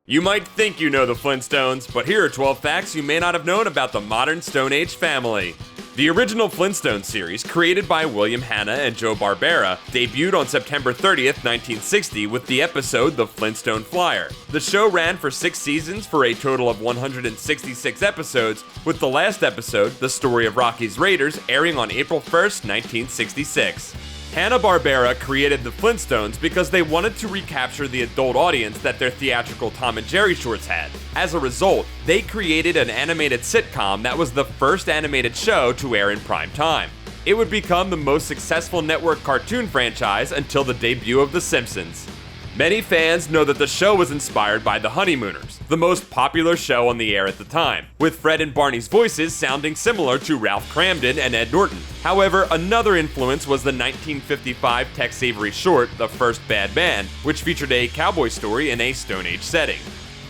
You might think you know the Flintstones, but here are 12 facts you may not have known about the modern Stone Age family. The original Flintstone series, created by William Hanna and Joe Barbera, debuted on September 30th, 1960 with the episode The Flintstone Flyer. The show ran for 6 seasons for a total of 166 episodes, with the last episode, The Story of Rocky's Raiders, airing on April 1st, 1966. Hanna-Barbera created the Flintstones because they wanted to recapture the adult audience that their theatrical Tom and Jerry shorts had. As a result, they created an animated sitcom that was the first animated show to air in prime time. It would become the most successful network cartoon franchise until the debut of The Simpsons. Many fans know that the show was inspired by The Honeymooners, the most popular show on the air at the time, with Fred and Barney's voices sounding similar to Ralph Cramden and Ed Norton. However, another influence was the 1955 Tex Avery short, The First Bad Man, which featured a cowboy story in a Stone Age setting.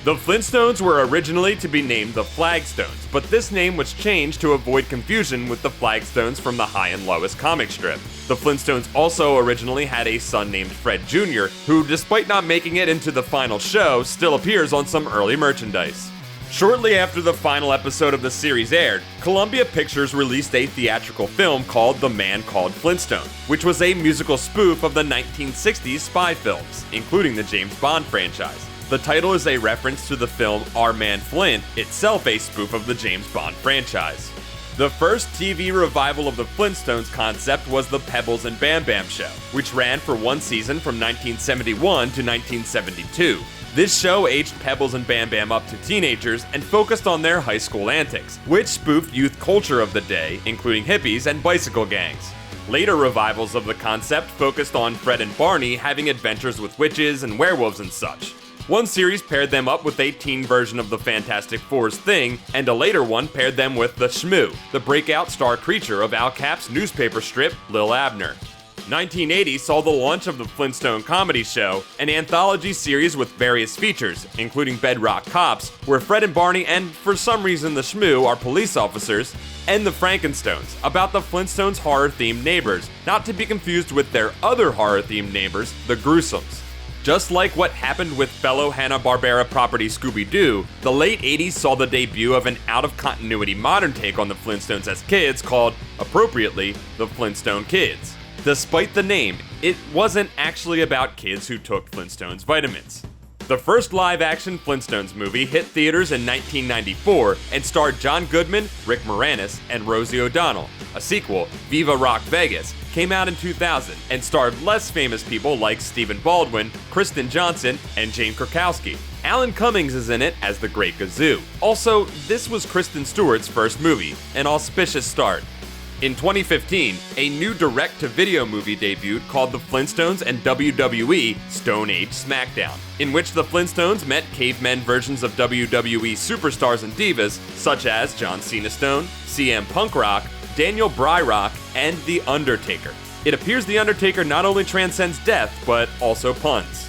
The Flintstones were originally to be named the Flagstones, but this name was changed to avoid confusion with the Flagstones from the High and Lois comic strip. The Flintstones also originally had a son named Fred Jr., who, despite not making it into the final show, still appears on some early merchandise. Shortly after the final episode of the series aired, Columbia Pictures released a theatrical film called The Man Called Flintstone, which was a musical spoof of the 1960s spy films, including the James Bond franchise. The title is a reference to the film Our Man Flint, itself a spoof of the James Bond franchise. The first TV revival of the Flintstones concept was the Pebbles and Bamm-Bamm show, which ran for 1 season from 1971 to 1972. This show aged Pebbles and Bamm-Bamm up to teenagers and focused on their high school antics, which spoofed youth culture of the day, including hippies and bicycle gangs. Later revivals of the concept focused on Fred and Barney having adventures with witches and werewolves and such. One series paired them up with a teen version of the Fantastic Four's Thing, and a later one paired them with the Shmoo, the breakout star creature of Al Cap's newspaper strip, Lil Abner. 1980 saw the launch of the Flintstone Comedy Show, an anthology series with various features, including Bedrock Cops, where Fred and Barney and, for some reason, the Shmoo are police officers, and the Frankenstones, about the Flintstones' horror-themed neighbors, not to be confused with their other horror-themed neighbors, the Gruesomes. Just like what happened with fellow Hanna-Barbera property Scooby-Doo, the late 80s saw the debut of an out-of-continuity modern take on the Flintstones as kids called, appropriately, the Flintstone Kids. Despite the name, it wasn't actually about kids who took Flintstones vitamins. The first live-action Flintstones movie hit theaters in 1994 and starred John Goodman, Rick Moranis, and Rosie O'Donnell. A sequel, Viva Rock Vegas, came out in 2000 and starred less famous people like Stephen Baldwin, Kristen Johnson, and Jane Krakowski. Alan Cummings is in it as the Great Gazoo. Also, this was Kristen Stewart's first movie, an auspicious start. In 2015, a new direct-to-video movie debuted called The Flintstones and WWE Stone Age SmackDown, in which the Flintstones met cavemen versions of WWE superstars and divas such as John Cena Stone, CM Punk Rock, Daniel Bryrock, and The Undertaker. It appears The Undertaker not only transcends death, but also puns.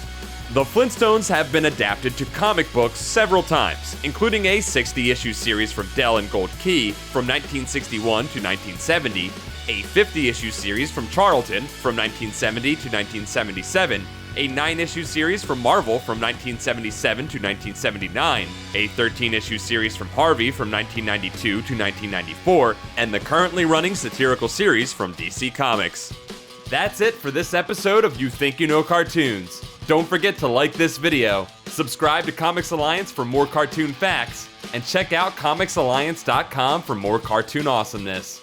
The Flintstones have been adapted to comic books several times, including a 60-issue series from Dell and Gold Key from 1961 to 1970, a 50-issue series from Charlton from 1970 to 1977, a 9-issue series from Marvel from 1977 to 1979, a 13-issue series from Harvey from 1992 to 1994, and the currently running satirical series from DC Comics. That's it for this episode of You Think You Know Cartoons. Don't forget to like this video, subscribe to Comics Alliance for more cartoon facts, and check out comicsalliance.com for more cartoon awesomeness.